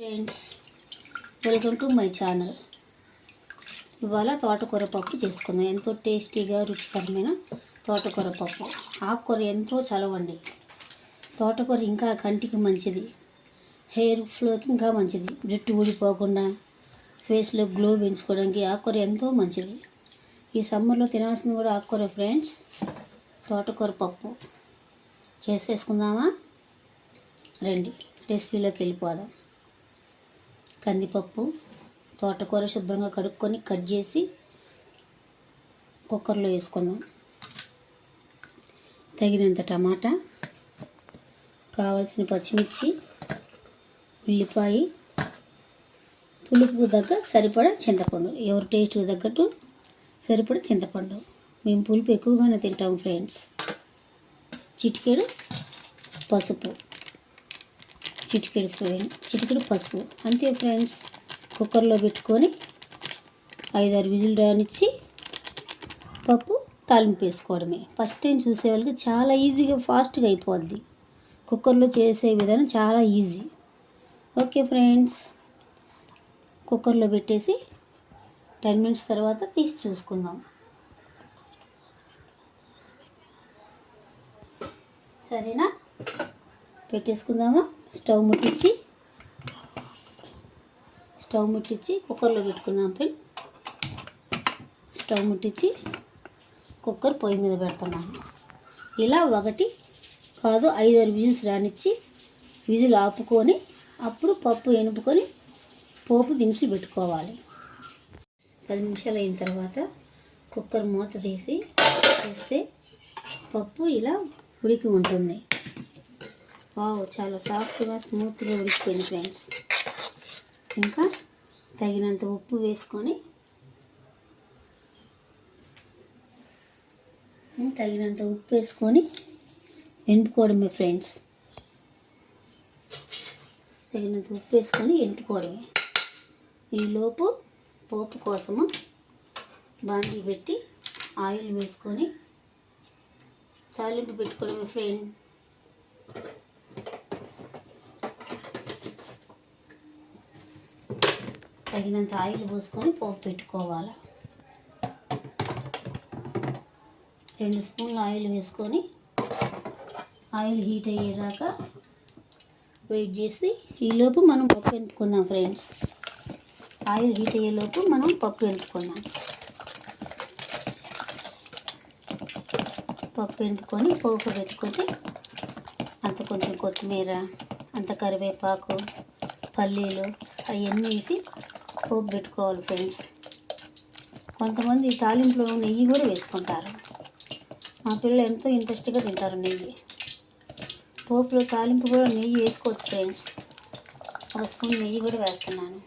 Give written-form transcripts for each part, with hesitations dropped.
Friends, welcome to my channel. ఇవాళ తోటకూర పప్పు చేసుకుందాం. ఎంతో టేస్టీగా రుచికరమైన తోటకూర పప్పు. ఆకుకూర ఎంతో చలవండి. తోటకూర ఇంకా కంటికి మంచిది, హెయిర్ ఫ్లోకి ఇంకా మంచిది. జుట్టు ఊడిపోకుండా ఫేస్లో గ్లో పెంచుకోవడానికి ఆకుకూర ఎంతో మంచిది. ఈ సమ్మర్లో తినాల్సింది కూడా ఆకుకూర ఫ్రెండ్స్. తోటకూర పప్పు చేసేసుకుందామా? రండి రెసిపీలోకి వెళ్ళిపోదాం. కందిపప్పు, తోటకూర శుభ్రంగా కడుక్కొని కట్ చేసి కుక్కర్లో వేసుకుందాం. తగినంత టమాటా, కావాల్సిన పచ్చిమిర్చి, ఉల్లిపాయ, పులుపుకు తగ్గ సరిపడా చింతపండు. ఎవరి టేస్ట్కి తగ్గట్టు సరిపడా చింతపండు. మేము పులుపు ఎక్కువగానే తింటాం ఫ్రెండ్స్. చిటికెడు పసుపు, చిటికెడు పసుపు అంతే ఫ్రెండ్స్. కుక్కర్లో పెట్టుకొని 5-6 విజిల్ రానిచ్చి పప్పు తాలింపు వేసుకోవడమే. ఫస్ట్ టైం చూసే వాళ్ళకి చాలా ఈజీగా ఫాస్ట్గా అయిపోద్ది. కుక్కర్లో చేసే విధానం చాలా ఈజీ. ఓకే ఫ్రెండ్స్, కుక్కర్లో పెట్టేసి 10 మినిట్స్ తర్వాత తీసి చూసుకుందాం. సరేనా? పెట్టేసుకుందామా? స్టవ్ ముట్టించి కుక్కర్లో పెట్టుకుందాం ఫ్రెండ్. స్టవ్ ముట్టించి కుక్కర్ పొయ్యి మీద పెడుతున్నాను. ఇలా 1 కాదు 5-6 విజిల్స్ రానిచ్చి విజిల్ ఆపుకొని అప్పుడు పప్పు ఎనుపుకొని పోపు దినుసులు పెట్టుకోవాలి. 10 నిమిషాలు అయిన తర్వాత కుక్కర్ మూత తీసి చూస్తే పప్పు ఇలా ఉడికి ఉంటుంది. వావ్, చాలా సాఫ్ట్గా స్మూత్గా ఉడికిపోయింది ఫ్రెండ్స్. ఇంకా తగినంత ఉప్పు వేసుకొని ఎంటుకోవడమే ఫ్రెండ్స్. తగినంత ఉప్పు వేసుకొని ఎంటుకోవడమే. ఈలోపు పోపు కోసము బాండీ పెట్టి ఆయిల్ వేసుకొని తాలింపు పెట్టుకోవడమే ఫ్రెండ్. తగినంత ఆయిల్ పోసుకొని పోపు పెట్టుకోవాలి. 2 స్పూన్ల ఆయిల్ వేసుకొని ఆయిల్ హీట్ అయ్యేదాకా వెయిట్ చేసి ఈలోపు మనం పప్పు ఎంటుకుందాం ఫ్రెండ్స్. ఆయిల్ హీట్ అయ్యేలోపు మనం పప్పు ఎంటుకుందాం. పప్పు ఎంటుకొని పోపు పెట్టుకొని అంత కొంచెం కొత్తిమీర, అంత కరివేపాకు, పల్లీలు అవన్నీ వేసి పోపు పెట్టుకోవాలి ఫ్రెండ్స్. కొంతమంది తాలింపులో నెయ్యి కూడా వేసుకుంటారు. మా పిల్లలు ఎంతో ఇంట్రెస్ట్గా తింటారు నెయ్యి. పోపులో తాలింపు కూడా నెయ్యి వేసుకోవచ్చు ఫ్రెండ్స్. 1 స్పూన్ నెయ్యి కూడా వేస్తున్నాను.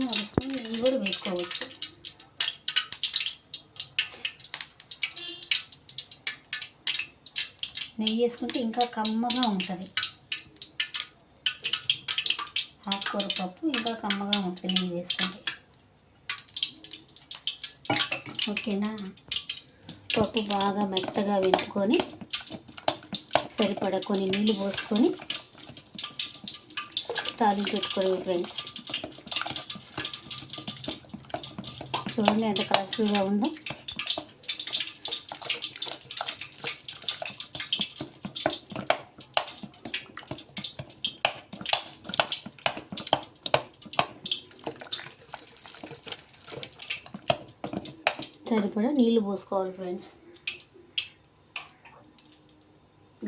1 స్పూన్ నెయ్యి కూడా వేసుకోవచ్చు. నెయ్యి వేసుకుంటే ఇంకా కమ్మగా ఉంటుంది. ఆకుకూర పప్పు ఇంకా కమ్మగా ఉంటుంది నెయ్యి వేసుకుంటే. ఓకేనా? పప్పు బాగా మెత్తగా వెంటుకొని సరిపడా కొన్ని నీళ్ళు పోసుకొని తాలింపు పెట్టుకోవాలి ఫ్రెండ్స్. చూడండి ఎంత కలర్ఫుల్గా ఉందో. సరిపడా నీళ్ళు పోసుకోవాలి ఫ్రెండ్స్.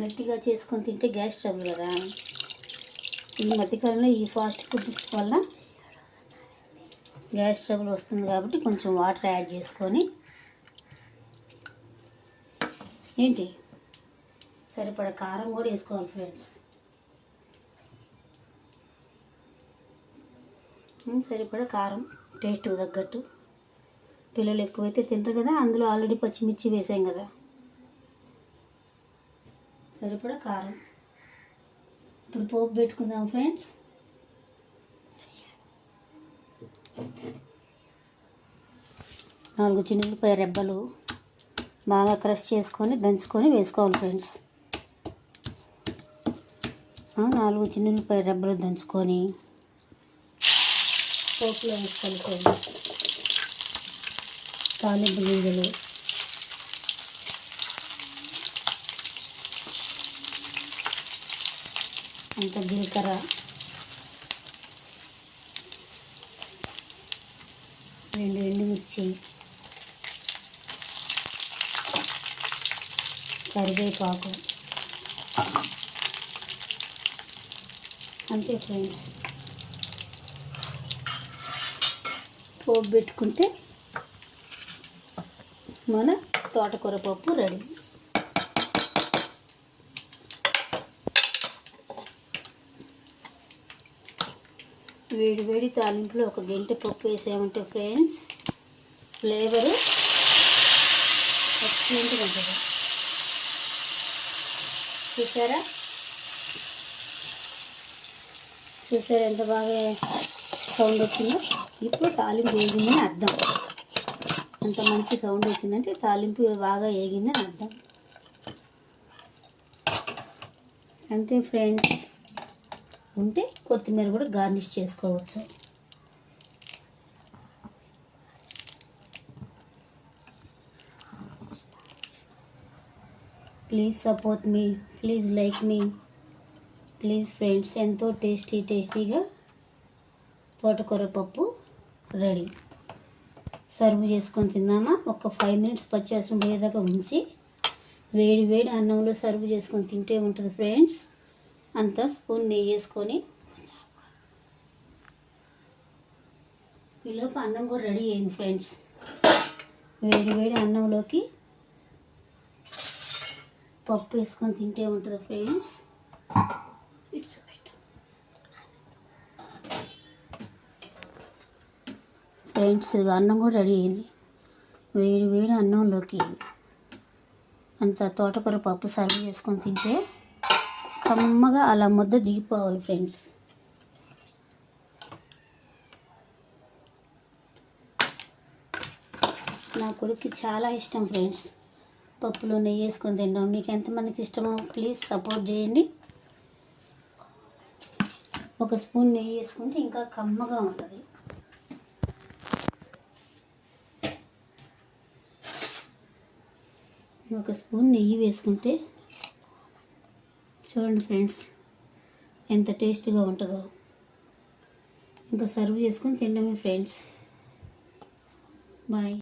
గట్టిగా చేసుకొని తింటే గ్యాస్ ట్రబుల్ కదా. ఈ మధ్యకాలంలో ఈ ఫాస్ట్ ఫుడ్ వల్ల గ్యాస్ ట్రబుల్ వస్తుంది కాబట్టి కొంచెం వాటర్ యాడ్ చేసుకొని సరిపడా కారం కూడా వేసుకోవాలి ఫ్రెండ్స్. సరిపడా కారం టేస్ట్కి తగ్గట్టు. పిల్లలు ఎక్కువైతే తింటారు కదా, అందులో ఆల్రెడీ పచ్చిమిర్చి వేసాం కదా. సరిపడా కారం. ఇప్పుడు పోపు పెట్టుకుందాం ఫ్రెండ్స్. 4 చిన్నులపాయ రెబ్బలు బాగా క్రష్ చేసుకొని దంచుకొని వేసుకోవాలి ఫ్రెండ్స్. 4 చిన్నులపై రెబ్బలు దంచుకొని పోపులో వేసుకొని తాలింపు గింజలు, అంత జీలకర్ర, రెండు ఎండుమిర్చి, కరివేపాకు, అంతే ఫ్రెండ్స్. పోపు పెట్టుకుంటే మన తోటకూర పప్పు రెడీ. వేడి వేడి తాలింపులో ఒక గంటె పప్పు వేసామంటే ఫ్రెండ్స్ ఫ్లేవరు ఎక్సలెంట్గా ఉంటుంది. చూసారా ఎంత బాగా సౌండ్ వచ్చిందో. ఇప్పుడు తాలింపు వేగిందని అర్థం. అంత మంచి సౌండ్ వచ్చిందంటే తాలింపు బాగా వేగిందని అర్థం. అంతే ఫ్రెండ్స్. ఉంటే కొత్తిమీర కూడా గార్నిష్ చేసుకోవచ్చు. Please support me, please like me, please friends. ఎంతో టేస్టీగా తోటకూర పప్పు రెడీ. సర్వ్ చేసుకొని తిందామా? ఒక 5 మినిట్స్ పచ్చివాసన పోయేదాకా ఉంచి వేడి అన్నంలో సర్వ్ చేసుకొని తింటే ఉంటుంది ఫ్రెండ్స్. అంతా స్పూన్ నెయ్యి వేసుకొని ఈలోపు అన్నం కూడా రెడీ అయింది ఫ్రెండ్స్. వేడి అన్నంలోకి పప్పు వేసుకొని తింటే ఉంటుంది ఫ్రెండ్స్. ఇట్స్ ఫ్రెండ్స్, ఇది అన్నం కూడా రెడీ అయింది. వేడి అన్నంలోకి అంత తోటకూర పప్పు సర్వ్ చేసుకొని తింటే కమ్మగా అలా ముద్ద దిగిపోవాలి ఫ్రెండ్స్. నా కొడుక్కి చాలా ఇష్టం ఫ్రెండ్స్ పప్పులో నెయ్యి వేసుకొని తింటాం. మీకు ఎంతమందికి ఇష్టమో ప్లీజ్ సపోర్ట్ చేయండి. ఒక స్పూన్ నెయ్యి వేసుకుంటే ఇంకా కమ్మగా ఉంటుంది. ఒక స్పూన్ నెయ్యి వేసుకుంటే చూడండి ఫ్రెండ్స్ ఎంత టేస్టీగా ఉంటుందో. ఇంకా సర్వ్ చేసుకొని తినడమే ఫ్రెండ్స్. బాయ్.